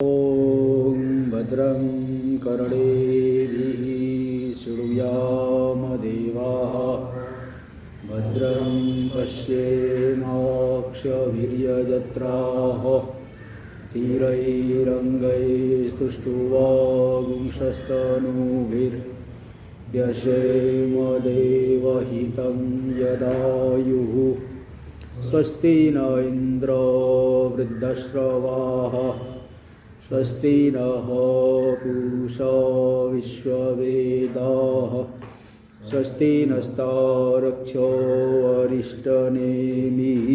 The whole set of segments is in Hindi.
ॐ भद्रं कर्णेभिः शृणुयामदेवाः भद्रं पश्येमाक्षभिर्यजत्राः स्थिरैरङ्गैस्तुष्टुवागुंशस्तनूभिर्व्यसेमदेवहितं यदायुः स्वस्ति न इन्द्रो वृद्धश्रवाः स्वस्ति नः पूषा विश्ववेदाः स्वस्ति नस्तारक्षो अरिष्टनेमिः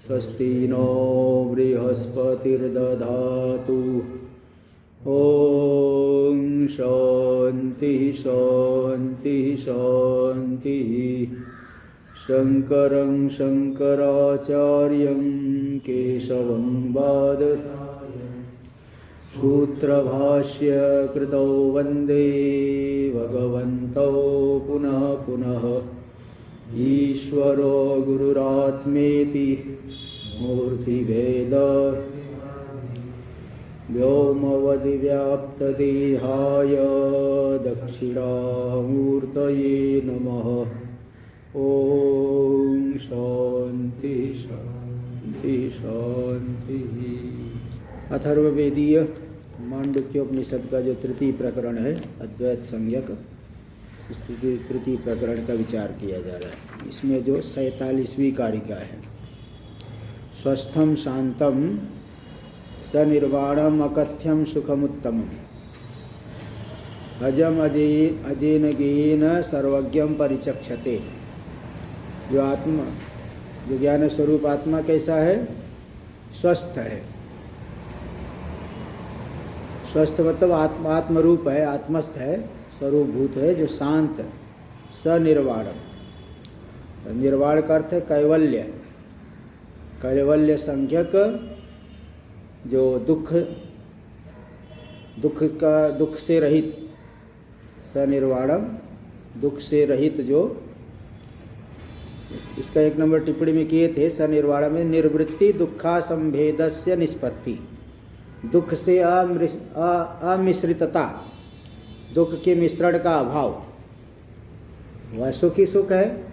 स्वस्ति नो बृहस्पतिर्दधातु ॐ शान्तिः शान्तिः शान्तिः। शङ्करं शङ्कराचार्यं केशवं बादरायणं सूत्रभाष्य कृतौ वन्दे भगवन्तौ पुनः पुनः। ईश्वरो गुरुरात्मेति मूर्तिभेद व्योमवद्व्याप्तदेहाय दक्षिणामूर्तये नमः। ओम शांति शांति शांति। अथर्ववेदीय मांडुक्योपनिषद का जो तृतीय प्रकरण है अद्वैत संज्ञक, इस तृतीय प्रकरण का विचार किया जा रहा है। इसमें जो 47वीं कारिका है, स्वस्थम शांतम सनिर्वाणम अकथ्यम सुखमुत्तमम अजम अजेन गेन सर्वज्ञम परिचक्षते। जो आत्मा, जो ज्ञान स्वरूप आत्मा कैसा है? स्वस्थ है। स्वस्थ मतलब आत्मरूप है, आत्मस्थ है, स्वरूप भूत है, जो शांत सनिर्वाणम। निर्वाण का अर्थ है कैवल्य, कैवल्य संज्ञक, जो दुख से रहित, सनिर्वाणम दुख से रहित। जो इसका 1 नंबर टिप्पणी में किए थे, सनिर्वाण में निर्वृत्ति दुखा संभेदस्य निष्पत्ति, दुख से अमिश्रितता, दुख के मिश्रण का अभाव। वह सुखी सुख है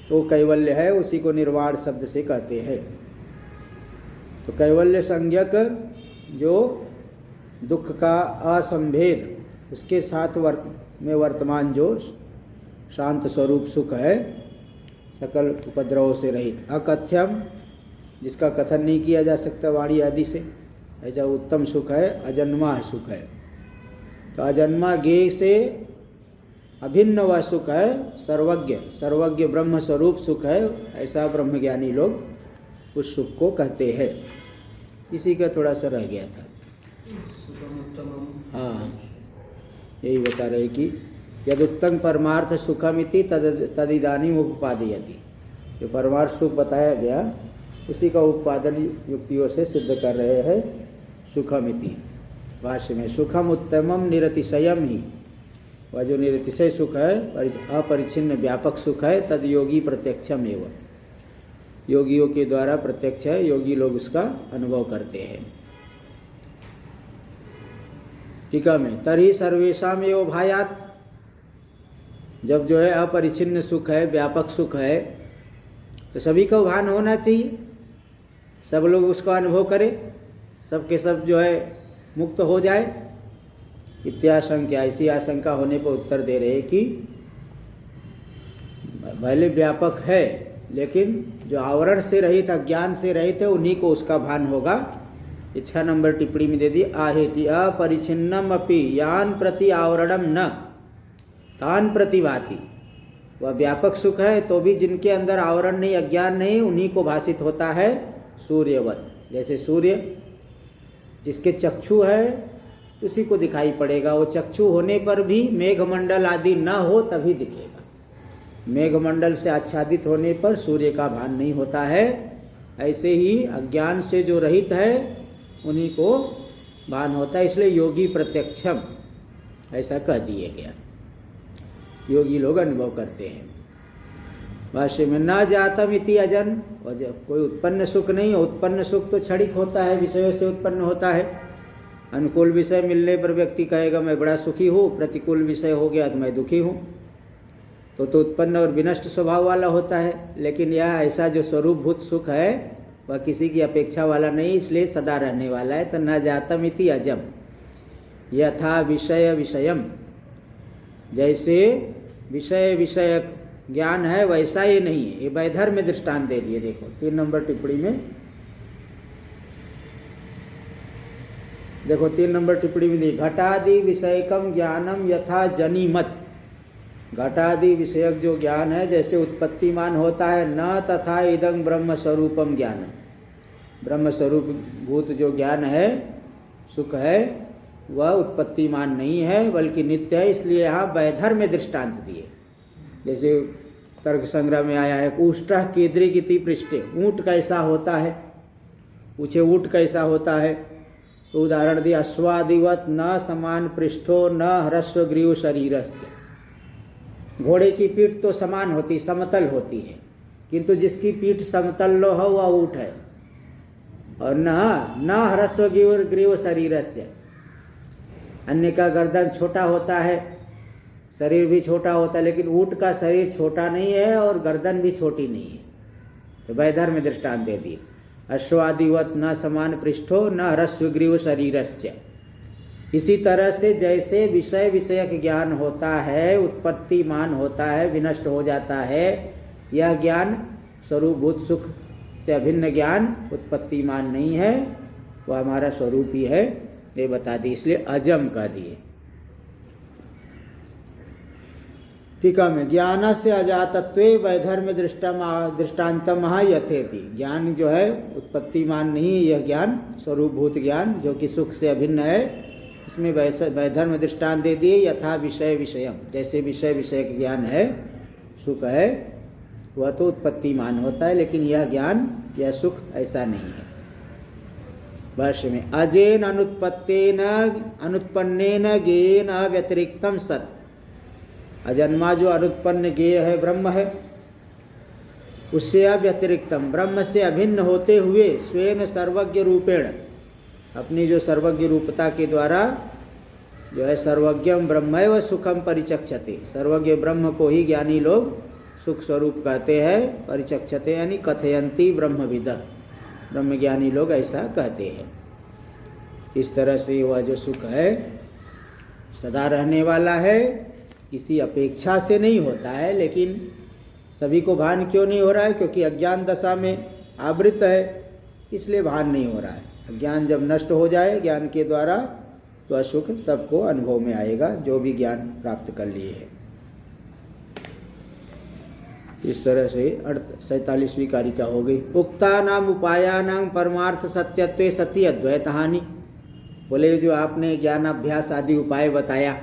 तो कैवल्य है, उसी को निर्वाण शब्द से कहते हैं। तो कैवल्य संज्ञक जो दुख का असंभेद, उसके साथ में वर्तमान जो शांत स्वरूप सुख है, सकल उपद्रवों से रहित। अकथ्यम, जिसका कथन नहीं किया जा सकता वाणी आदि से, ऐसा उत्तम सुख है, अजन्मा सुख है। तो अजन्मा ज्ञेय से अभिन्न वह सुख है, सर्वज्ञ, सर्वज्ञ ब्रह्म स्वरूप सुख है। ऐसा ब्रह्मज्ञानी लोग उस सुख को कहते हैं। इसी का थोड़ा सा रह गया था। हाँ, यही बता रहे कि यदुक्तं परमार्थ सुखमिति तदिदानीम उपपादयति। जो परमार्थ सुख बताया गया, उसी का उपादन युक्तियों से सिद्ध कर रहे हैं। सुखमिति भाष्य में, सुखम उत्तमम निरतिशयम ही, वह जो निरतिशय सुख है, अपरिच्छिन्न व्यापक सुख है, तद योगी प्रत्यक्षम एवं, योगियों के द्वारा प्रत्यक्ष है, योगी लोग उसका अनुभव करते हैं। टीका में, तर्हि सर्वेषाम एवं भायात, जब जो है अपरिच्छिन्न सुख है, व्यापक सुख है, तो सभी को भान होना चाहिए, सब लोग उसका अनुभव करें, सबके सब जो है मुक्त हो जाए। इत्याशंका, ऐसी आशंका होने पर उत्तर दे रहे कि पहले व्यापक है, लेकिन जो आवरण से रहित, अज्ञान से रहित है, उन्हीं को उसका भान होगा। 6 नंबर टिप्पणी में दे दी, आहेति अपरिच्छिन्नम अपि यान प्रति आवरणम न तान प्रतिभाति। वह व्यापक सुख है तो भी जिनके अंदर आवरण नहीं, अज्ञान नहीं, उन्हीं को भाषित होता है सूर्यवत। जैसे सूर्य जिसके चक्षु है उसी को दिखाई पड़ेगा। वो चक्षु होने पर भी मेघमंडल आदि न हो तभी दिखेगा। मेघमंडल से आच्छादित होने पर सूर्य का भान नहीं होता है। ऐसे ही अज्ञान से जो रहित है उन्हीं को भान होता है। इसलिए योगी प्रत्यक्षम ऐसा कह दिया गया, योगी लोग अनुभव करते हैं। भाष्य में न जातम इति अजन, और कोई उत्पन्न सुख नहीं है। उत्पन्न सुख तो क्षणिक होता है, विषयों से उत्पन्न होता है। अनुकूल विषय मिलने पर व्यक्ति कहेगा मैं बड़ा सुखी हूँ, प्रतिकूल विषय हो गया तो मैं दुखी हूँ। तो उत्पन्न और विनष्ट स्वभाव वाला होता है। लेकिन यह ऐसा जो स्वरूपभूत सुख है वह किसी की अपेक्षा वाला नहीं, इसलिए सदा रहने वाला है। तो न जातम इति अजम यथा विषय विषयम, जैसे विषय विषयक ज्ञान है वैसा ही नहीं है। ये वैधर्म्य दृष्टांत दे दिए। देखो 3 नंबर टिप्पणी में, देखो 3 नंबर टिप्पणी में दी, घटादि विषयकम ज्ञानम यथा जनिमत। घटादि विषयक जो ज्ञान है जैसे उत्पत्तिमान होता है, न तथा इदं ब्रह्म स्वरूपम ज्ञानम। ब्रह्म स्वरूप भूत जो ज्ञान है, सुख है, वह उत्पत्तिमान नहीं है बल्कि नित्य है। इसलिए यहाँ वैधर्म्य दृष्टांत दिए। जैसे तर्क संग्रह में आया है, ऊष्टः कीदृगिति पृष्ठे, ऊँट कैसा होता है, पूछे ऊँट कैसा होता है, तो उदाहरण दिया, अश्वादिवत न समान पृष्ठो न ह्रस्व ग्रीव शरीरस्य। घोड़े की पीठ तो समान होती, समतल होती है, किंतु जिसकी पीठ समतल न हो वह ऊँट है। और न ह्रस्व ग्रीव शरीरस्य, अन्य का गर्दन छोटा होता है, शरीर भी छोटा होता है, लेकिन ऊँट का शरीर छोटा नहीं है और गर्दन भी छोटी नहीं है। तो वैधर्म्य दृष्टांत दे दिए। अश्वादिवत न समान पृष्ठो न ह्रस्व ग्रीव शरीरस्य। इसी तरह से जैसे विषय विषयक ज्ञान होता है, उत्पत्तिमान होता है, विनष्ट हो जाता है, यह ज्ञान स्वरूपभूत सुख से अभिन्न ज्ञान उत्पत्तिमान नहीं है, वह हमारा स्वरूप ही है, ये बता दी। इसलिए अजम कह दिए। टीका में, ज्ञान से अजातत्वे वैधर्म्य दृष्टान्तम यथेति। ज्ञान जो है उत्पत्तिमान नहीं, यह ज्ञान स्वरूपभूत ज्ञान जो कि सुख से अभिन्न है, इसमें वैधर्म्य दृष्टांत दे दिए। यथा विषय विषयम, जैसे विषय विषयक ज्ञान है, सुख है, वह तो उत्पत्तिमान होता है, लेकिन यह ज्ञान, यह सुख ऐसा नहीं है। भाष्य में, अजेन अनुत्पत्तेन अनुत्पन्नेन ज्ञेयेन व्यतिरिक्तम सत्। अजन्मा जो अनुत्पन्न ज्ञेय है ब्रह्म है, उससे अव्यतिरिक्तम, ब्रह्म से अभिन्न होते हुए, स्वेन सर्वज्ञ रूपेण, अपनी जो सर्वज्ञ रूपता के द्वारा जो है सर्वज्ञम ब्रह्मैव सुखम परिचक्षते। सर्वज्ञ ब्रह्म को ही ज्ञानी लोग सुख स्वरूप कहते हैं। परिचक्षते यानी कथयंती ब्रह्मविद, ब्रह्मज्ञानी लोग ऐसा कहते हैं। इस तरह से वह जो सुख है सदा रहने वाला है, किसी अपेक्षा से नहीं होता है। लेकिन सभी को भान क्यों नहीं हो रहा है? क्योंकि अज्ञान दशा में आवृत है, इसलिए भान नहीं हो रहा है। अज्ञान जब नष्ट हो जाए ज्ञान के द्वारा, तो असुख सबको अनुभव में आएगा, जो भी ज्ञान प्राप्त कर लिए है। इस तरह से 47वीं कारिका हो गई। उक्ता नाम उपायानाम परमार्थ सत्यत्वे सति अद्वैत हानि। बोले जो आपने ज्ञान अभ्यास आदि उपाय बताया,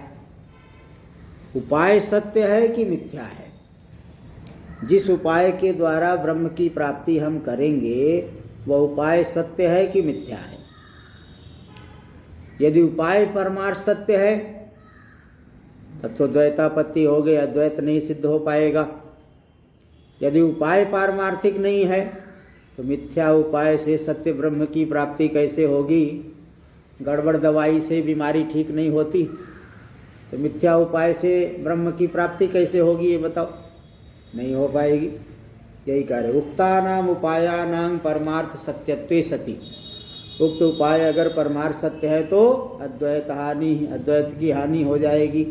उपाय सत्य है कि मिथ्या है? जिस उपाय के द्वारा ब्रह्म की प्राप्ति हम करेंगे, वह उपाय सत्य है कि मिथ्या है? यदि उपाय परमार्थ सत्य है, तब तो द्वैतापत्ति हो गई, अद्वैत नहीं सिद्ध हो पाएगा। यदि उपाय पारमार्थिक नहीं है, तो मिथ्या उपाय से सत्य ब्रह्म की प्राप्ति कैसे होगी? गड़बड़ दवाई से बीमारी ठीक नहीं होती, तो मिथ्या उपाय से ब्रह्म की प्राप्ति कैसे होगी? ये बताओ, नहीं हो पाएगी। यही कह रहे, उक्तानाम उपायानाम परमार्थ सत्यत्वे सति। उक्त उपाय अगर परमार्थ सत्य है तो अद्वैत हानि, अद्वैत की हानि हो जाएगी।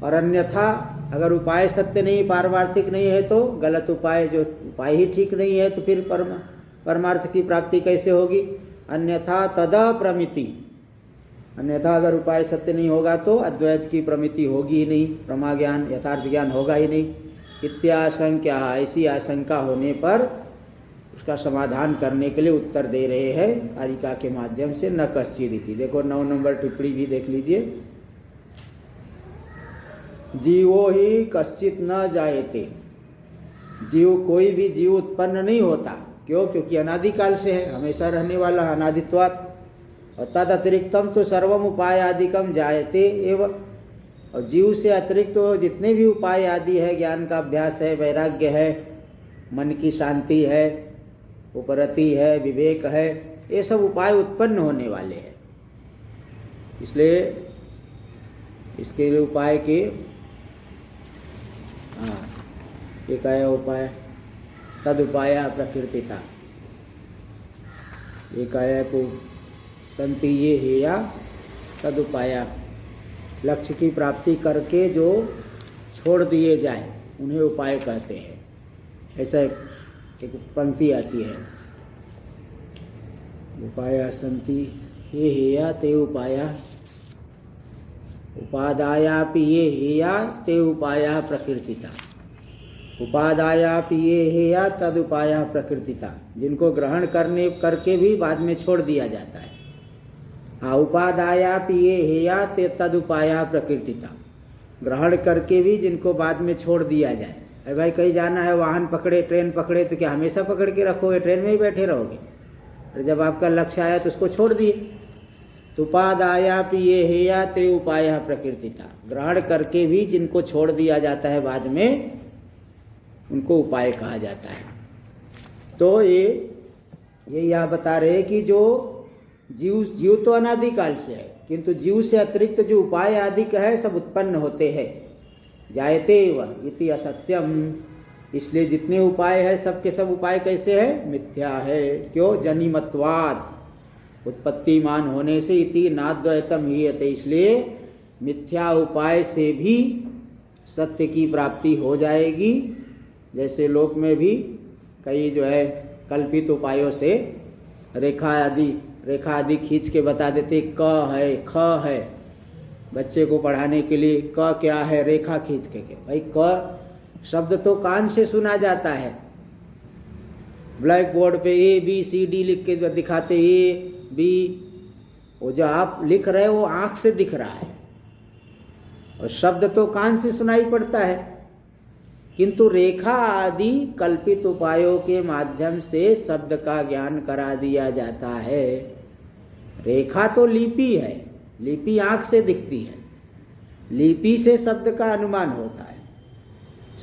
और अन्यथा अगर उपाय सत्य नहीं, पारमार्थिक नहीं है, तो गलत उपाय, जो उपाय ही ठीक नहीं है, तो फिर परमार्थ की प्राप्ति कैसे होगी? अन्यथा तदा प्रमिति, अन्यथा अगर उपाय सत्य नहीं होगा तो अद्वैत की प्रमिति होगी ही नहीं, प्रमा ज्ञान, यथार्थ ज्ञान होगा ही नहीं। इत्याशंका, ऐसी आशंका होने पर उसका समाधान करने के लिए उत्तर दे रहे हैं कारिका के माध्यम से। न कश्चिदिति, देखो 9 नंबर टिप्पणी भी देख लीजिए। जीवो ही कश्चित न जायते, जीव, कोई भी जीव उत्पन्न नहीं होता। क्यों? क्योंकि अनादिकाल से है, हमेशा रहने वाला, अनादित्वात्। और तद अतिरिक्तम तो सर्वम उपाय आदिकम जायते एवं, और जीव से अतिरिक्त तो जितने भी उपाय आदि है, ज्ञान का अभ्यास है, वैराग्य है, मन की शांति है, उपरति है, विवेक है, ये सब उपाय उत्पन्न होने वाले हैं। इसलिए इसके लिए उपाय के एक आया उपाय तद उपाय प्रकृतिता, एक आया को संति ये हेया तद उपाय, लक्ष्य की प्राप्ति करके जो छोड़ दिए जाए उन्हें उपाय कहते हैं। ऐसा एक पंक्ति आती है, उपाया संति ये हेया ते उपाया, उपादायापि ये हेया ते उपाया प्रकृतिता, उपादायापि ये हेया तद उपाया प्रकृतिता, जिनको ग्रहण करने करके भी बाद में छोड़ दिया जाता है। हाँ, उपादायापि ये हेया ते तद उपाया प्रकृतिता, ग्रहण करके भी जिनको बाद में छोड़ दिया जाए। अरे भाई कहीं जाना है, वाहन पकड़े, ट्रेन पकड़े, तो क्या हमेशा पकड़ के रखोगे? ट्रेन में ही बैठे रहोगे? और जब आपका लक्ष्य आया तो उसको छोड़ दिए। तो उपादायापि ये हेया ते उपाय प्रकृतिता, ग्रहण करके भी जिनको छोड़ दिया जाता है बाद में उनको उपाय कहा जाता है। तो ये यहाँ बता रहे कि जो जीव तो अनादिकाल से है, किंतु जीव से अतिरिक्त जो उपाय आदि का है सब उत्पन्न होते हैं। जायते व इति असत्यम, इसलिए जितने उपाय है सबके सब उपाय कैसे है? मिथ्या है। क्यों? जनिमत्वाद, उत्पत्तिमान होने से, इति नाद्वैतम हीयते, इसलिए मिथ्या उपाय से भी सत्य की प्राप्ति हो जाएगी। जैसे लोक में भी कई जो है कल्पित उपायों से रेखा आदि खींच के बता देते, क है, ख है, बच्चे को पढ़ाने के लिए क क्या है, रेखा खींच के। भाई क शब्द तो कान से सुना जाता है, ब्लैक बोर्ड पे ए बी सी डी लिख के दिखाते, ए बी, वो जो आप लिख रहे हो वो आंख से दिख रहा है और शब्द तो कान से सुनाई पड़ता है। किंतु रेखा आदि कल्पित उपायों के माध्यम से शब्द का ज्ञान करा दिया जाता है। रेखा तो लिपि है, लिपि आंख से दिखती है, लिपि से शब्द का अनुमान होता है,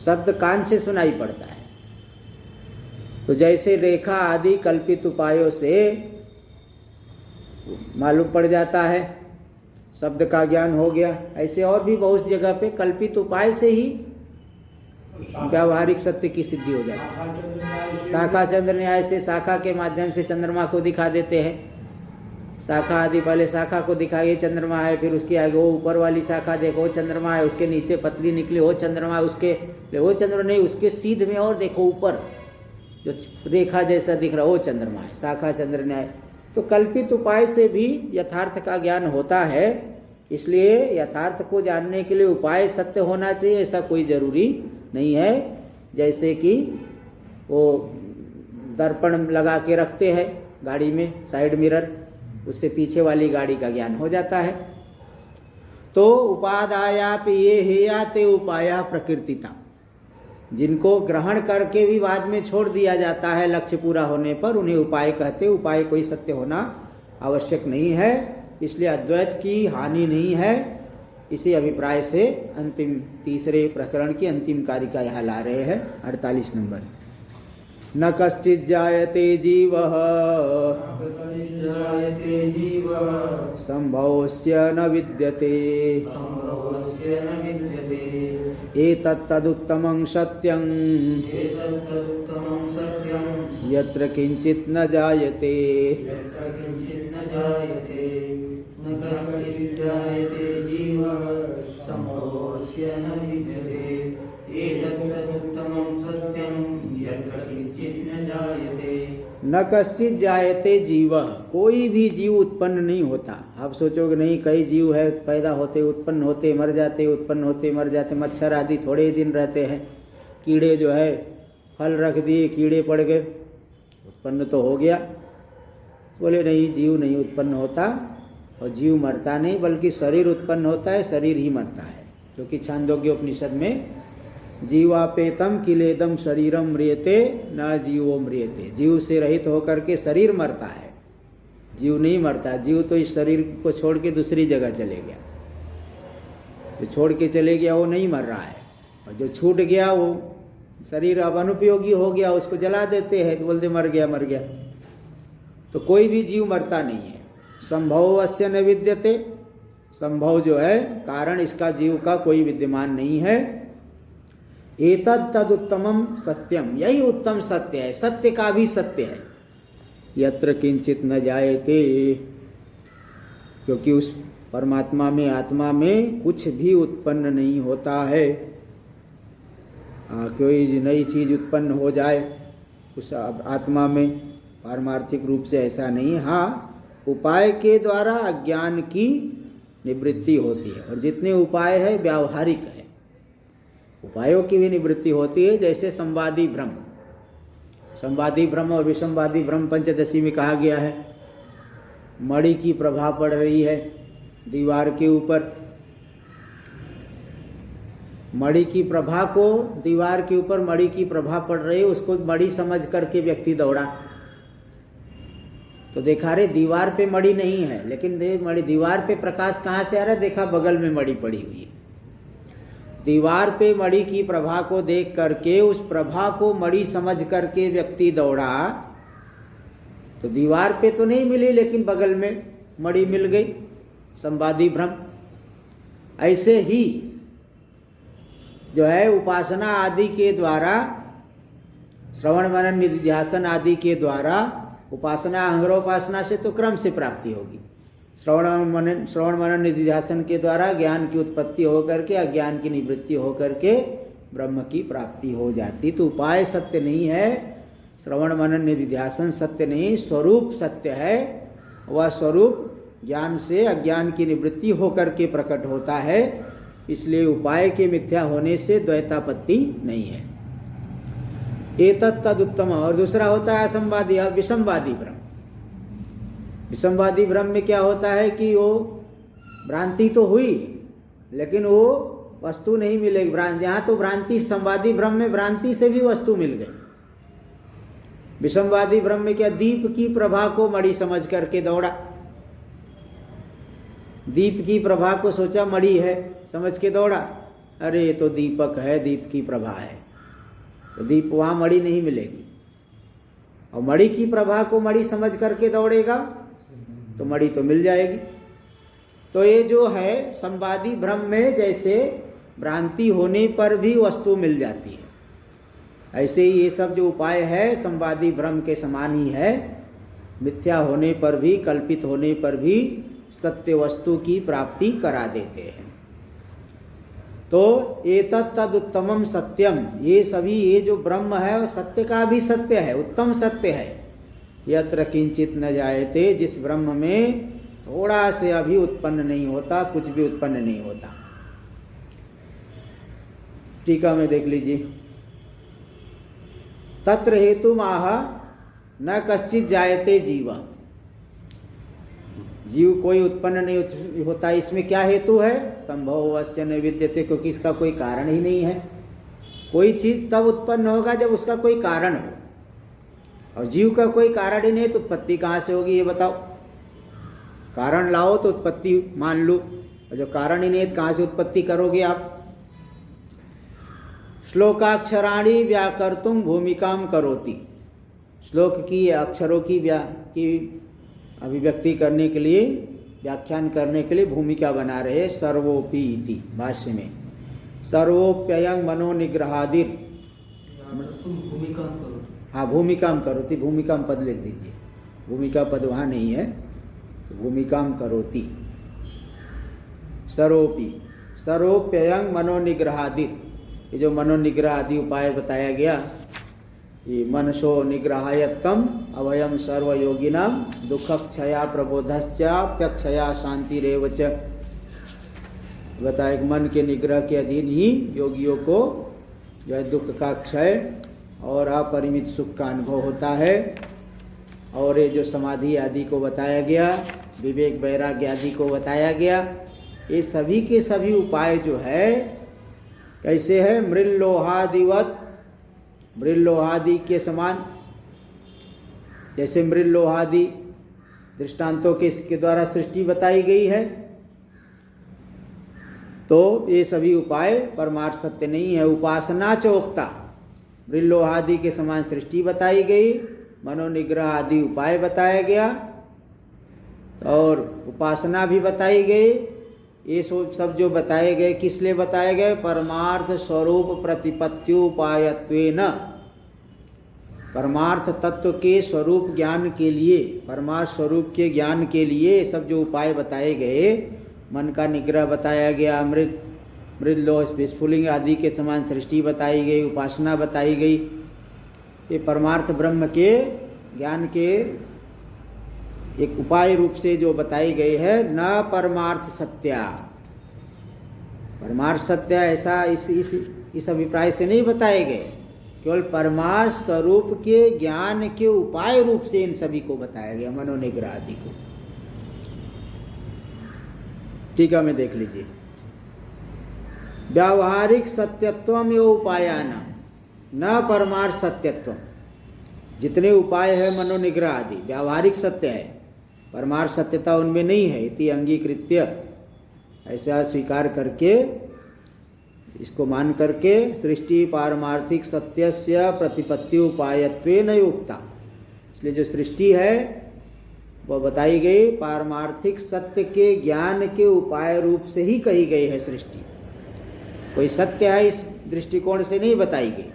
शब्द कान से सुनाई पड़ता है। तो जैसे रेखा आदि कल्पित उपायों से मालूम पड़ जाता है, शब्द का ज्ञान हो गया, ऐसे और भी बहुत जगह पे कल्पित उपाय से ही व्यावहारिक सत्य की सिद्धि हो जाती है। शाखा चंद्र न्याय से शाखा के माध्यम से चंद्रमा को दिखा देते हैं। शाखा आदि पहले शाखा को दिखाइए चंद्रमा है, फिर उसके आगे वो ऊपर वाली शाखा देखो चंद्रमा है, उसके नीचे पतली निकली हो चंद्रमा, उसके वो चंद्र नहीं, उसके सीध में और देखो ऊपर जो रेखा जैसा दिख रहा हो चंद्रमा है। शाखा चंद्र न्याय। तो कल्पित उपाय से भी यथार्थ का ज्ञान होता है, इसलिए यथार्थ को जानने के लिए उपाय सत्य होना चाहिए ऐसा कोई जरूरी नहीं है। जैसे कि वो दर्पण लगा के रखते हैं गाड़ी में, साइड मिरर, उससे पीछे वाली गाड़ी का ज्ञान हो जाता है। तो उपादायापि ये हेया ते उपाया प्रकृतिता, जिनको ग्रहण करके भी बाद में छोड़ दिया जाता है लक्ष्य पूरा होने पर, उन्हें उपाय कहते। उपाय कोई सत्य होना आवश्यक नहीं है, इसलिए अद्वैत की हानि नहीं है। इसी अभिप्राय से अंतिम तीसरे प्रकरण की अंतिम कारिका यहाँ ला रहे हैं 48 नंबर। न कश्चित् जायते जीवः संभवस्य न विद्यते एतत्तदुत्तमं सत्यं यत्र किंचित् न जायते। न कश्चित् जायते जीव, कोई भी जीव उत्पन्न नहीं होता। आप सोचोगे नहीं कई जीव है, पैदा होते उत्पन्न होते मर जाते, उत्पन्न होते मर जाते। मच्छर आदि थोड़े ही दिन रहते हैं, कीड़े जो है फल रख दिए, कीड़े पड़ गए, उत्पन्न तो हो गया। बोले नहीं, जीव नहीं उत्पन्न होता और जीव मरता नहीं, बल्कि शरीर उत्पन्न होता है, शरीर ही मरता है। क्योंकि छांदोग्य उपनिषद में जीवापेतम किलेदम शरीरम म्रियते न जीवो म्रियते, जीव से रहित होकर के शरीर मरता है, जीव नहीं मरता। जीव तो इस शरीर को छोड़ के दूसरी जगह चले गया, जो छोड़ के चले गया वो नहीं मर रहा है, और जो छूट गया वो शरीर अब अनुपयोगी हो गया, उसको जला देते हैं तो बोलते मर गया मर गया। तो कोई भी जीव मरता नहीं है। संभव अस्य न विद्यते, संभव जो है कारण इसका जीव का कोई विद्यमान नहीं है। एतद तदुत्तमम सत्यम, यही उत्तम सत्य है, सत्य का भी सत्य है। यत्र किंचित न जायते, क्योंकि उस परमात्मा में, आत्मा में कुछ भी उत्पन्न नहीं होता है। कोई नई चीज उत्पन्न हो जाए उस आत्मा में, पारमार्थिक रूप से ऐसा नहीं। हाँ, उपाय के द्वारा अज्ञान की निवृत्ति होती है, और जितने उपाय है व्यावहारिक है, उपायों की भी निवृत्ति होती है। जैसे संवादी भ्रम, संवादी भ्रम और विसंवादी भ्रम पंचदशी में कहा गया है। मणि की प्रभा पड़ रही है दीवार के ऊपर, मणि की प्रभा को, दीवार के ऊपर मणि की प्रभा पड़ रही है, उसको मणि समझ करके व्यक्ति दौड़ा, तो देखा रे दीवार पे मणि नहीं है, लेकिन मणि, दीवार पे प्रकाश कहाँ से आ रहा है, देखा बगल में मणि पड़ी हुई है। दीवार पे मणि की प्रभा को देख करके उस प्रभा को मणि समझ करके व्यक्ति दौड़ा, तो दीवार पे तो नहीं मिली लेकिन बगल में मणि मिल गई, संवादी भ्रम। ऐसे ही जो है उपासना आदि के द्वारा, श्रवण मनन निधिध्यासन आदि के द्वारा, उपासना अहंग्रोपासना से तो क्रम से प्राप्ति होगी, श्रवण मनन निधिध्यासन के द्वारा ज्ञान की उत्पत्ति होकर के अज्ञान की निवृत्ति होकर के ब्रह्म की प्राप्ति हो जाती। तो उपाय सत्य नहीं है, श्रवण मनन निधिध्यासन सत्य नहीं, स्वरूप सत्य है। वह स्वरूप ज्ञान से अज्ञान की निवृत्ति होकर के प्रकट होता है, इसलिए उपाय के मिथ्या होने से द्वैतापत्ति नहीं है। एतत् तदुत्तम। और दूसरा होता है असंवादी, विसंवादी भ्रम। विसंवादी भ्रम में क्या होता है कि वो भ्रांति तो हुई लेकिन वो वस्तु नहीं मिलेगी। जहां तो भ्रांति, संवादी भ्रम में भ्रांति से भी वस्तु मिल गई। विसंवादी भ्रम में क्या, दीप की प्रभा को मणि समझ करके दौड़ा, दीप की प्रभा को सोचा मणि है, समझ के दौड़ा, अरे ये तो दीपक है, दीप की प्रभा है, तो दीप, वहां मणि नहीं मिलेगी। और मणि की प्रभा को मणि समझ करके दौड़ेगा तो मणि तो मिल जाएगी। तो ये जो है संवादी भ्रम में जैसे भ्रांति होने पर भी वस्तु मिल जाती है, ऐसे ही ये सब जो उपाय है संवादी भ्रम के समान ही है। मिथ्या होने पर भी, कल्पित होने पर भी सत्य वस्तु की प्राप्ति करा देते हैं। तो एतत् तदुत्तमम सत्यम, ये सभी, ये जो ब्रह्म है वो सत्य का भी सत्य है, उत्तम सत्य है। यत्र किंचित न जायते, जिस ब्रह्म में थोड़ा से अभी उत्पन्न नहीं होता, कुछ भी उत्पन्न नहीं होता। टीका में देख लीजिए, तत्र हेतु आह न कश्चित जायते जीव, जीव कोई उत्पन्न नहीं होता। इसमें क्या हेतु है, संभव अवश्य न विद्यते, क्योंकि इसका कोई कारण ही नहीं है। कोई चीज तब उत्पन्न होगा जब उसका कोई कारण हो, और जीव का कोई कारण ही नहीं तो उत्पत्ति कहां से होगी, ये बताओ। कारण लाओ तो उत्पत्ति मान लो, और जो कारण ही नहीं तो कहां से उत्पत्ति करोगे आप। श्लोकाक्षराणि व्याकर्तुम भूमिकाम करोति, श्लोक की अक्षरों की अभिव्यक्ति करने के लिए, व्याख्यान करने के लिए भूमिका बना रहे। सर्वोपि इति भाष्य में, सर्वोप्ययं मनोनिग्रहादिर, हाँ भूमिकाम करोति, भूमिकाम पद लिख दीजिए, भूमिका पद वहाँ नहीं है, तो भूमिकाम करोति। सर्वोपि, सर्वोप्ययं मनोनिग्रहादिर, ये जो मनोनिग्रह आदि उपाय बताया गया, ये मनसो निग्रहायत्तम अवयम सर्वयोगिनाम दुख क्षया प्रबोधश्चाप्यक्षया शांतिरेव च। बताया मन के निग्रह के अधीन ही योगियों को जो है दुख का क्षय और अपरिमित सुख का अनुभव होता है। और ये जो समाधि आदि को बताया गया, विवेक वैराग्य आदि को बताया गया, ये सभी के सभी उपाय जो है कैसे है, मृल्लोहादिवत, मृल्लोहादि के समान। जैसे मृल्लोहादि दृष्टांतों के द्वारा सृष्टि बताई गई है, तो ये सभी उपाय परमार्थ सत्य नहीं है। उपासना चोक्ता, मृल्लोहादि के समान सृष्टि बताई गई, मनोनिग्रह आदि उपाय बताया गया, और उपासना भी बताई गई, ये सब जो बताए गए किस लिए बताए गए? परमार्थ स्वरूप प्रतिपत्त्युपायत्वेन, परमार्थ तत्व के स्वरूप ज्ञान के लिए, परमार्थ स्वरूप के ज्ञान के लिए सब जो उपाय बताए गए, मन का निग्रह बताया गया, मृदलोह स्फुलिंग आदि के समान सृष्टि बताई गई, उपासना बताई गई, ये परमार्थ ब्रह्म के ज्ञान के एक उपाय रूप से जो बताई गई है। न परमार्थ सत्या, परमार्थ सत्य ऐसा इस अभिप्राय से नहीं बताए गए, केवल परमार्थ स्वरूप के ज्ञान के उपाय रूप से इन सभी को बताया गया, मनोनिग्रह आदि को। टीका में देख लीजिए, व्यावहारिक सत्यत्वम एवं उपायान न परमार्थ सत्यत्व, जितने उपाय है मनोनिग्रह आदि व्यावहारिक सत्य है, परमार्थ सत्यता उनमें नहीं है। इति अंगीकृत्य, ऐसा स्वीकार करके, इसको मान करके सृष्टि पारमार्थिक सत्यस्य प्रतिपत्ति उपायत्वेन युक्ता, इसलिए जो सृष्टि है वह बताई गई पारमार्थिक सत्य के ज्ञान के उपाय रूप से ही कही गई है। सृष्टि कोई सत्य है इस दृष्टिकोण से नहीं बताई गई,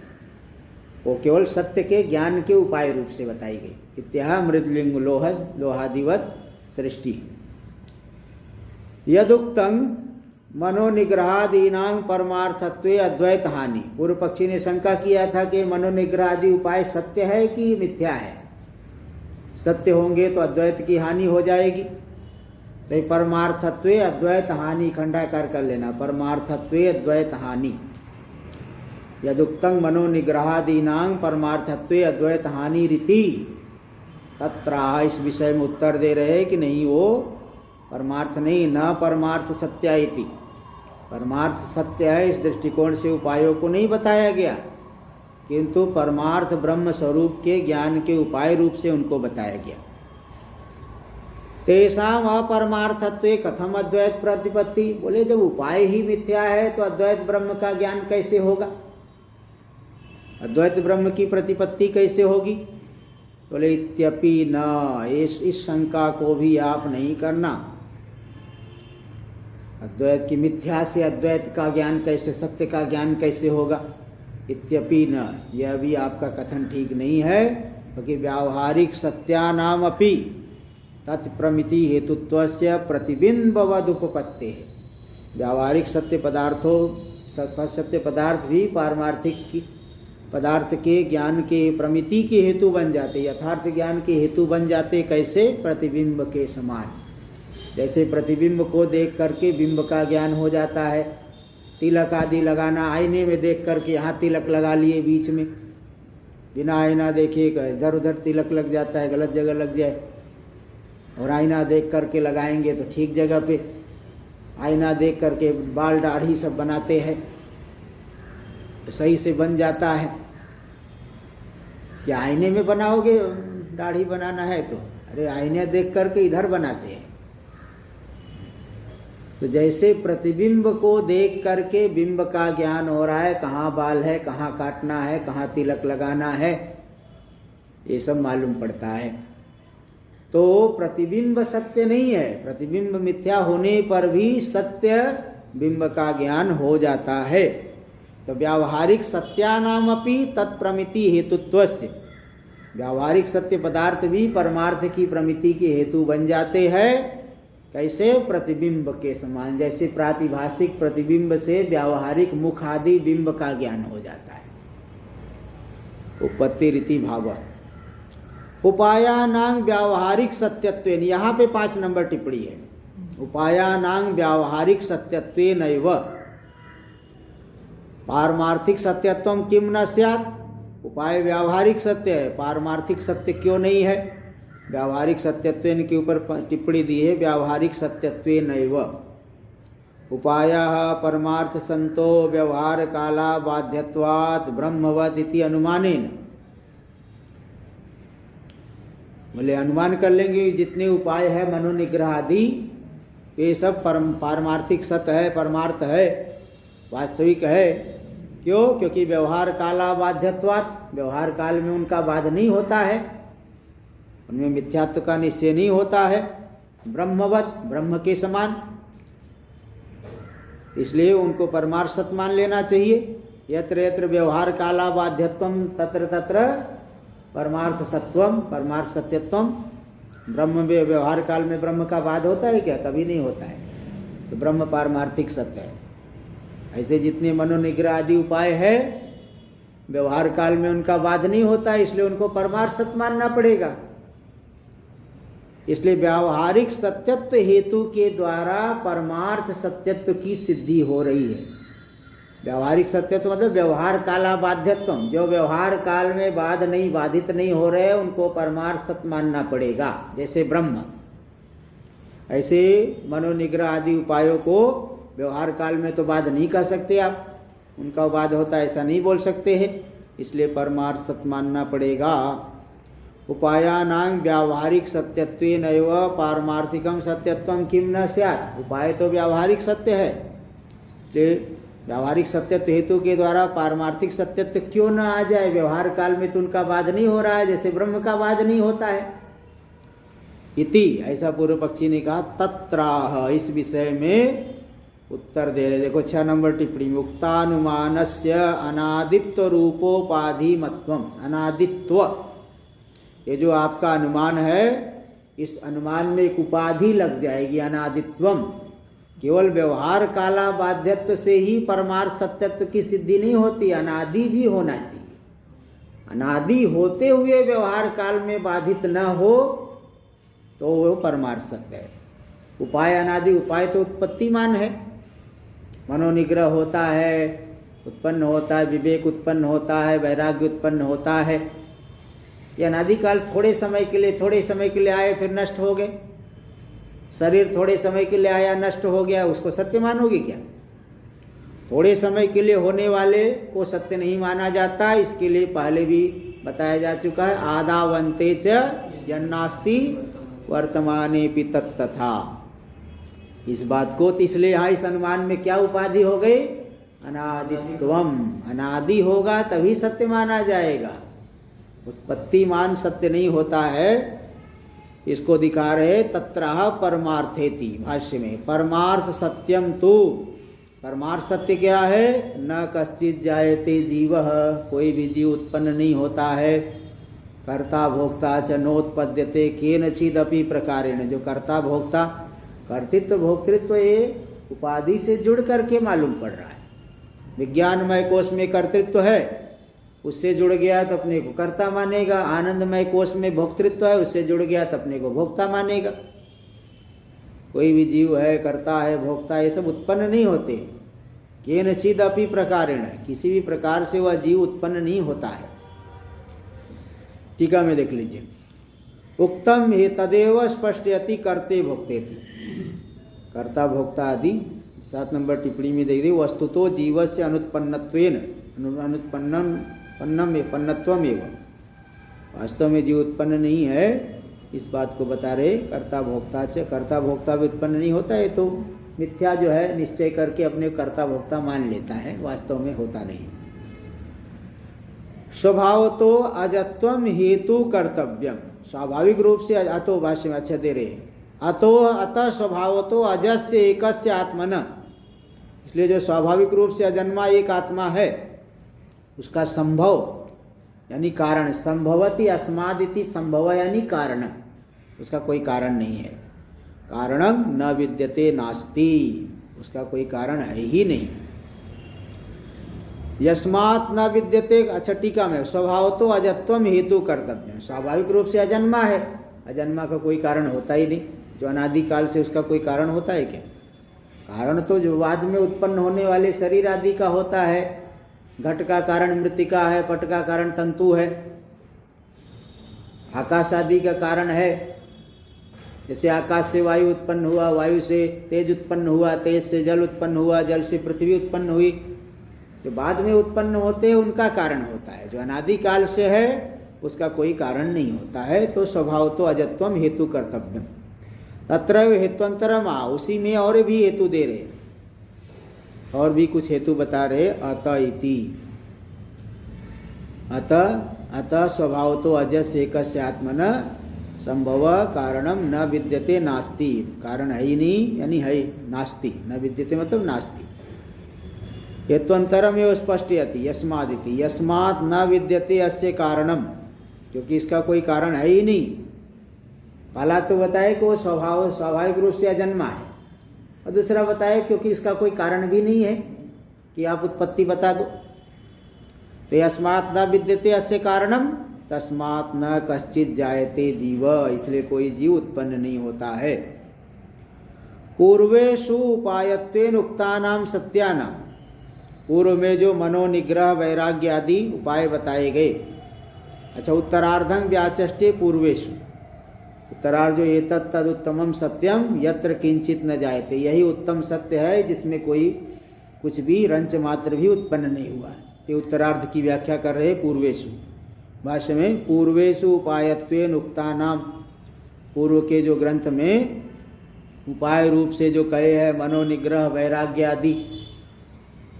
वो केवल सत्य के ज्ञान के उपाय रूप से बताई गई। इत्याह मृदलिंग लोहादिवत सृष्टि। यदुक्तं मनोनिग्रहादीनां परमार्थत्वे अद्वैत हानि, पूर्व पक्षी ने शंका किया था कि मनोनिग्रह आदि उपाय सत्य है कि मिथ्या है, सत्य होंगे तो अद्वैत की हानि हो जाएगी। तो परमार्थत्वे अद्वैत हानि खंडाकार कर लेना, परमार्थत्वे अद्वैत हानि। यदुक्तं मनोनिग्रहादीनां परमार्थत्वे अद्वैत हानि रीति, तत्र इस विषय में उत्तर दे रहे कि नहीं, वो परमार्थ नहीं, न परमार्थ सत्य इति, परमार्थ सत्य है इस दृष्टिकोण से उपायों को नहीं बताया गया, किंतु परमार्थ ब्रह्म स्वरूप के ज्ञान के उपाय रूप से उनको बताया गया। तेषाम अपरमार्थत्वे कथम अद्वैत प्रतिपत्ति, बोले जब उपाय ही मिथ्या है तो अद्वैत ब्रह्म का ज्ञान कैसे होगा, अद्वैत ब्रह्म की प्रतिपत्ति कैसे होगी? बोले इत्यपि न, इस शंका को भी आप नहीं करना, अद्वैत की मिथ्या से अद्वैत का ज्ञान कैसे, सत्य का ज्ञान कैसे होगा? इत्यपि न, यह भी आपका कथन ठीक नहीं है, क्योंकि व्यावहारिक सत्यानामपि तत्प्रमिति हेतुत्वस्य प्रतिबिंबवद उपपत्ति है। व्यावहारिक सत्य पदार्थ भी पारमार्थिक पदार्थ के ज्ञान के प्रमिति के हेतु बन जाते, यथार्थ ज्ञान के हेतु बन जाते। कैसे? प्रतिबिंब के समान। जैसे प्रतिबिंब को देख करके बिंब का ज्ञान हो जाता है, तिलक आदि लगाना, आईने में देख करके यहाँ तिलक लगा लिए बीच में, बिना आईना देखे इधर उधर तिलक लग जाता है, गलत जगह लग जाए, और आईना देख करके लगाएंगे तो ठीक जगह पे, आईना देख करके बाल दाढ़ी सब बनाते हैं तो सही से बन जाता है। क्या आईने में बनाओगे दाढ़ी बनाना है तो? अरे आईने देख करके इधर बनाते हैं। तो जैसे प्रतिबिंब को देख करके बिंब का ज्ञान हो रहा है, कहाँ बाल है, कहाँ काटना है, कहाँ तिलक लगाना है, ये सब मालूम पड़ता है। तो प्रतिबिंब सत्य नहीं है, प्रतिबिंब मिथ्या होने पर भी सत्य बिंब का ज्ञान हो जाता है। तो व्यावहारिक सत्यानामपि तत्प्रमिति हेतुत्वस्य, व्यावहारिक सत्य पदार्थ भी परमार्थ की प्रमिति के हेतु बन जाते हैं। कैसे? प्रतिबिंब के समान, जैसे प्रातिभाषिक प्रतिबिंब से व्यावहारिक मुख आदि बिंब का ज्ञान हो जाता है। उपपत्ति रीति भाव। उपायानां व्यावहारिक सत्यत्वेन, यहाँ पे 5 नंबर टिप्पणी है। उपायानां व्यावहारिक सत्यत्वेनैव पारमार्थिक सत्यत्वं किम न स्यात्, उपाय व्यावहारिक सत्य है, पारमार्थिक सत्य क्यों नहीं है? व्यावहारिक सत्यत्वेन के ऊपर टिप्पणी दी है, व्यावहारिक सत्यत्वेनैव उपायः परमार्थ संतो व्यवहार काला बाध्यत्वात् ब्रह्मवत् इति अनुमानेन। बोले अनुमान कर लेंगे जितने उपाय है मनोनिग्रह आदि, ये सब पारमार्थिक सत्य है, परमार्थ है, वास्तविक है। क्यों? क्योंकि व्यवहार काला बाध्यत्वात्, व्यवहार काल में उनका बाध नहीं होता है, उनमें मिथ्यात्व का निश्चय नहीं होता है। ब्रह्मवत्, ब्रह्म के समान, इसलिए उनको परमार्थ सत्य मान लेना चाहिए। यत्र यत्र व्यवहार काला बाध्यत्वम तत्र तत्र परमार्थ सत्वम परमार्थ सत्यत्वम। ब्रह्म में व्यवहार काल में ब्रह्म का बाध होता है क्या? कभी नहीं होता है। तो ब्रह्म पारमार्थिक सत्य है। ऐसे जितने मनोनिग्रह आदि उपाय है व्यवहार काल में उनका बाध नहीं होता है, इसलिए उनको परमार्थ सत्य मानना पड़ेगा। इसलिए व्यावहारिक सत्यत्व हेतु के द्वारा परमार्थ सत्यत्व की सिद्धि हो रही है। व्यावहारिक सत्यत्व मतलब व्यवहार काला बाध्यत्व, जो व्यवहार काल में बाध नहीं बाधित नहीं हो रहे उनको परमार्थ सत्य मानना पड़ेगा। जैसे ब्रह्म, ऐसे मनोनिग्रह आदि उपायों को व्यवहार काल में तो बाध नहीं कर सकते आप, उनका बाध होता ऐसा नहीं बोल सकते हैं, इसलिए परमार्थ सत्य मानना पड़ेगा। उपायानां व्यावहारिक सत्यत्वेन एव पारमार्थिकं सत्यत्वं किम न स्यात्। उपाय तो व्यावहारिक सत्य है, इसलिए व्यावहारिक सत्यत्व हेतु के द्वारा पारमार्थिक सत्यत्व क्यों न आ जाए? व्यवहार काल में तो उनका बाध नहीं हो रहा है, जैसे ब्रह्म का बाध नहीं होता है। इति ऐसा पूर्व पक्षी ने कहा। तत्राह इस विषय में उत्तर दे रहे। देखो 6 नंबर टिप्पणी। उक्तानुमानस्य अनादित्व रूपोपाधि मत्वम। अनादित्व, ये जो आपका अनुमान है इस अनुमान में एक उपाधि लग जाएगी अनादित्वम। केवल व्यवहार काला बाध्यत्व से ही परमार्थ सत्यत्व की सिद्धि नहीं होती, अनादि भी होना चाहिए। अनादि होते हुए व्यवहार काल में बाधित न हो तो वो परमार्थ सत्य है। उपाय अनादि, उपाय तो उत्पत्तिमान है, मनोनिग्रह होता है, उत्पन्न होता है, विवेक उत्पन्न होता है, वैराग्य उत्पन्न होता है। ये अनादिकाल थोड़े समय के लिए आए फिर नष्ट हो गए। शरीर थोड़े समय के लिए आया नष्ट हो गया, उसको सत्य मानोगे क्या? थोड़े समय के लिए होने वाले को सत्य नहीं माना जाता। इसके लिए पहले भी बताया जा चुका है। आदावंते च यन्नास्ति वर्तमानेपि तत्तथा। इस बात को, तो इसलिए यहाँ इस अनुमान में क्या उपाधि हो गई? अनादित्वम। अनादि होगा तभी सत्य माना जाएगा, उत्पत्तिमान सत्य नहीं होता है। इसको दिखा रहे तत्रह परमार्थेति भाष्य में। परमार्थ सत्यम तु, परमार्थ सत्य क्या है? न कश्चित जायते जीवः, कोई भी जीव उत्पन्न नहीं होता है। कर्ता भोक्ता च नोत्पद्यते केनचिदपि प्रकारेण। जो कर्ता भोक्ता, कर्तृत्व भोक्तृत्व ये उपाधि से जुड़ करके मालूम पड़ रहा है। विज्ञानमय कोश में कर्तृत्व है, उससे जुड़ गया तो अपने को कर्ता मानेगा। आनंदमय कोश में भोक्तृत्व है, उससे जुड़ गया तो अपने को भोक्ता मानेगा। कोई भी जीव है, कर्ता है, भोक्ता, ये सब उत्पन्न नहीं होते। केनचिद अपि प्रकारेण, किसी भी प्रकार से वह जीव उत्पन्न नहीं होता है। टीका में देख लीजिए। उक्तम हे तदेव स्पष्टयति कर्ते भोक्तेति। कर्ता भोक्ता आदि 7 नंबर टिप्पणी में देख दी। वस्तुतो जीवस्य अनुत्पन्नत्वेन पन्नत्वम एवं, वास्तव में जीव उत्पन्न नहीं है, इस बात को बता रहे। कर्ता भोक्ता च, कर्ता भोक्ता भी उत्पन्न नहीं होता है, तो मिथ्या जो है निश्चय करके अपने कर्ता भोक्ता मान लेता है, वास्तव में होता नहीं। स्वभाव तो अजत्वम हेतु कर्तव्यम। स्वाभाविक रूप से अतो, भाष्य में अच्छा दे रहे। अतो अतः स्वभाव तो अजस्य एकस्य आत्मन, इसलिए जो स्वाभाविक रूप से अजन्मा एक आत्मा है उसका संभव यानी कारण, संभवति अस्मादिति संभव यानी कारण, उसका कोई कारण नहीं है। कारणं न विद्यते नास्ति, उसका कोई कारण है ही नहीं। यस्मात् न विद्यते, अच्छा टीका में, स्वभाव तो अजत्वम हेतु कर्तव्य। स्वाभाविक रूप से अजन्मा है, अजन्मा का कोई कारण होता ही नहीं। जो अनादिकाल से उसका कोई कारण होता है क्या? कारण तो जो बाद में उत्पन्न होने वाले शरीर आदि का होता है। घट का कारण मृतिका है, पट का कारण तंतु है, आकाश आदि का कारण है। जैसे आकाश से वायु उत्पन्न हुआ, वायु से तेज उत्पन्न हुआ, तेज से जल उत्पन्न हुआ, जल से पृथ्वी उत्पन्न हुई। जो बाद में उत्पन्न होते हैं उनका कारण होता है। जो अनादिकाल से है उसका कोई कारण नहीं होता है। तो स्वभाव तो अजत्वम हेतु कर्तव्यम। तत्र हेत्वंतरम, उसी में और भी हेतु दे रहे, और भी कुछ हेतु बता रहे। अतः इति, अतः स्वभाव तो अजस्य एकस्य आत्मन संभव कारणम न विद्यते नास्ति। कारण है ही नहीं यानी है नास्ति, न विद्यते मतलब नास्ति। हेत्वंतरम एवं स्पष्टयति यस्मादिति यस्मात् न विद्यते अस्य कारणम, क्योंकि इसका कोई कारण है ही नहीं। पहला तो बताए कि वो स्वाभाविक रूप से अजन्मा है, और दूसरा बताए क्योंकि इसका कोई कारण भी नहीं है कि आप उत्पत्ति बता दो। तो यस्मात् न विद्यते अस्य कारणम तस्मात् न कश्चित जायते जीव, इसलिए कोई जीव उत्पन्न नहीं होता है। पूर्वेषु उपायत्वेन उक्तानाम सत्यानाम, पूर्व में जो मनोनिग्रह वैराग्य आदि उपाय बताए गए। अच्छा, उत्तरार्धं व्याचष्टे पूर्वेषु, उत्तरार्ध जो एतत् तदुत्तमम सत्यम यत्र किंचित न जायते, यही उत्तम सत्य है जिसमें कोई कुछ भी रंच मात्र भी उत्पन्न नहीं हुआ है। ये उत्तरार्ध की व्याख्या कर रहे पूर्वेषु। भाष्य में पूर्वेषु उपायत्वेन उक्तानाम, पूर्व के जो ग्रंथ में उपाय रूप से जो कहे हैं मनोनिग्रह वैराग्य आदि,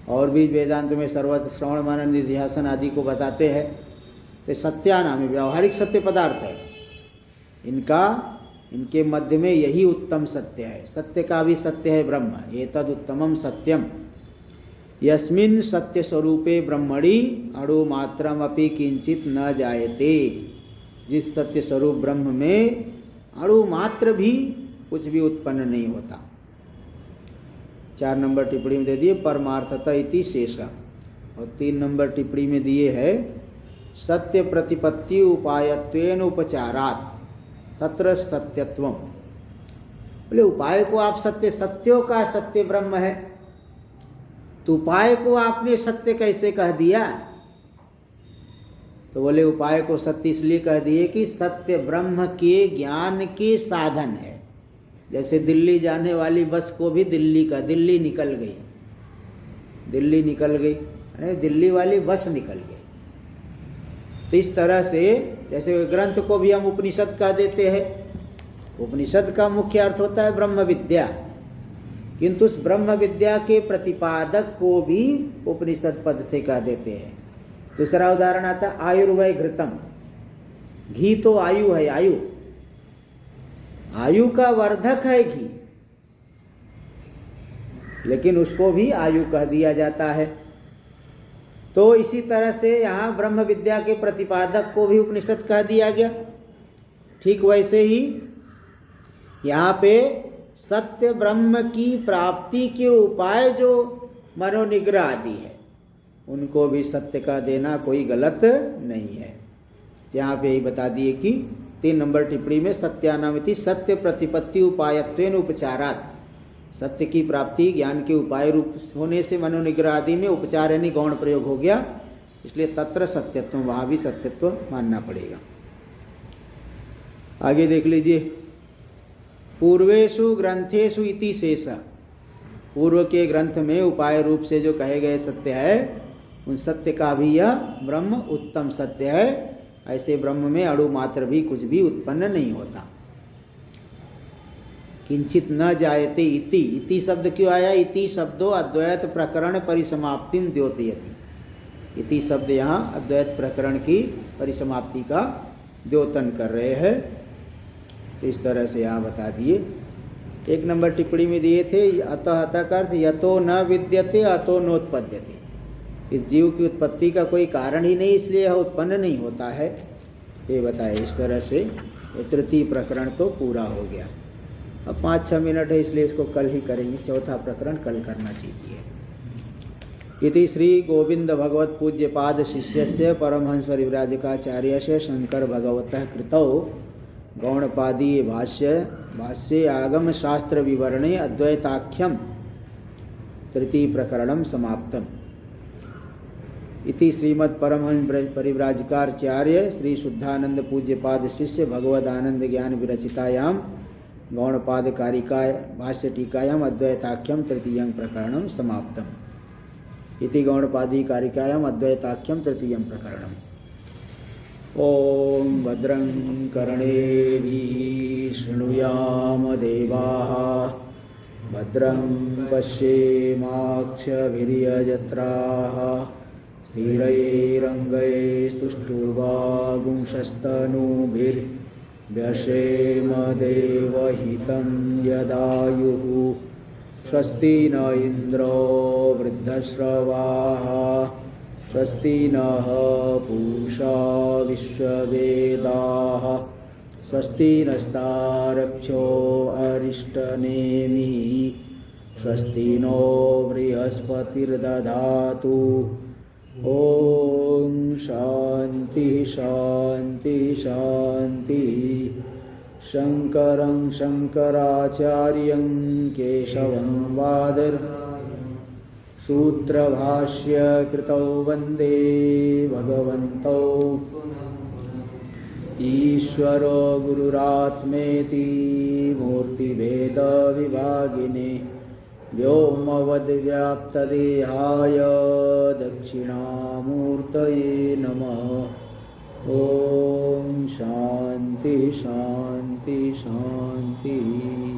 और भी वेदांत में सर्वत्र श्रवण मनन निध्यासन आदि को बताते हैं। तो सत्यानाम व्यावहारिक सत्य पदार्थ है, इनके मध्य में यही उत्तम सत्य है। सत्य का भी सत्य है ब्रह्म, एतद उत्तमम सत्यम यस्मिन् सत्य स्वरूपे ब्रह्मणि अणु मात्रमपि किंचित न जायते, जिस सत्य स्वरूप ब्रह्म में अणु मात्र भी कुछ भी उत्पन्न नहीं होता। 4 नंबर टिप्पणी में दे दिए परमार्थता इति शेष, और 3 नंबर टिप्पणी में दिए है सत्य प्रतिपत्ति उपायत्वेन उपचारात् तत्र सत्यत्वम। बोले उपाय को आप सत्य, सत्यों का सत्य ब्रह्म है, तो उपाय को आपने सत्य कैसे कह दिया? तो बोले उपाय को सत्य इसलिए कह दिए कि सत्य ब्रह्म के ज्ञान के साधन है। जैसे दिल्ली जाने वाली बस को भी दिल्ली निकल गई, अरे दिल्ली वाली बस निकल गई। तो इस तरह से जैसे ग्रंथ को भी हम उपनिषद कह देते हैं, उपनिषद का मुख्य अर्थ होता है ब्रह्म विद्या, किंतु उस ब्रह्म विद्या के प्रतिपादक को भी उपनिषद पद से कह देते हैं। दूसरा उदाहरण आता है आयुर्वय घृतम, घी तो आयु है, आयु का वर्धक है घी, लेकिन उसको भी आयु कह दिया जाता है। तो इसी तरह से यहाँ ब्रह्म विद्या के प्रतिपादक को भी उपनिषद कह दिया गया। ठीक वैसे ही यहाँ पे सत्य ब्रह्म की प्राप्ति के उपाय जो मनोनिग्रह आदि है, उनको भी सत्य का देना कोई गलत नहीं है। यहाँ पे यही बता दिए कि 3 नंबर टिप्पणी में सत्यानामिति सत्य प्रतिपत्ति उपायत्वेन उपचारात्, सत्य की प्राप्ति ज्ञान के उपाय रूप होने से मनोनिग्रह आदि में उपचार यानी गौण प्रयोग हो गया, इसलिए तत्र सत्यत्व, वहाँ भी सत्यत्व मानना पड़ेगा। आगे देख लीजिए पूर्वेषु ग्रंथेषु इति शेष, पूर्व के ग्रंथ में उपाय रूप से जो कहे गए सत्य है, उन सत्य का भी यह ब्रह्म उत्तम सत्य है। ऐसे ब्रह्म में अणु मात्र भी कुछ भी उत्पन्न नहीं होता। किंचित न जायते इति, इति शब्द क्यों आया? इति शब्दों अद्वैत प्रकरण परिसमाप्तिम द्योतयति, इति शब्द यहाँ अद्वैत प्रकरण की परिसमाप्ति का द्योतन कर रहे हैं। तो इस तरह से यहाँ बता दिए। 1 नंबर टिप्पणी में दिए थे अतः का अर्थ यतो न विद्यते अतो नोत्पद्यते, इस जीव की उत्पत्ति का कोई कारण ही नहीं, इसलिए यह उत्पन्न नहीं होता है, ये बताए। इस तरह से तृतीय प्रकरण तो पूरा हो गया। अब 5-6 मिनट है, इसलिए इसको कल ही करेंगे। चौथा प्रकरण कल करना चाहिए। इति श्री गोविंद भगवत पूज्य पाद शिष्यस्य परमहंस परिव्राजकाचार्य से शंकर भगवतः कृतौ गौणपादीय भाष्ये आगम शास्त्र विवरणे अद्वैताख्यम तृतीय प्रकरणम समाप्तम। इति श्रीमद् परमहंस परिव्राजकाचार्य श्री शुद्धानंद पूज्यपाद शिष्य भगवदानंद ज्ञान विरचितायां गौणपाद कारिका भाष्य टीकायाम अद्वैताख्यम तृतीयं प्रकरणम समाप्तम। इति गौणपादी कारिकायाम अद्वैताख्यम तृतीयं प्रकरणम। ओम भद्रं कर्णेभिः शृणुयाम देवाः, भद्रं पश्येमाक्षभिर्यजत्राः, स्थिरैरङ्गैस्तुष्टुवागुंशस्तनूभिर्व्यसेम देवहितं यदायुः। स्वस्ति न इंद्रो वृद्धश्रवाः स्वस्ति नः पूषा विश्ववेदाः स्वस्ति नस्तारक्षो अरिष्टनेमिः स्वस्ति नो बृहस्पतिर्दधातु ॐ शान्ति शान्ति शान्ति शङ्करं शङ्कराचार्यं केशवं वादर सूत्रभाष्य कृतौ वन्दे भगवन्तौ ईश्वरो गुरुरात्मेति मूर्तिभेदविभागिने व्योमवद्व्याप्तदेहाय दक्षिणामूर्तये नमः ॐ शान्ति शान्ति शान्ति।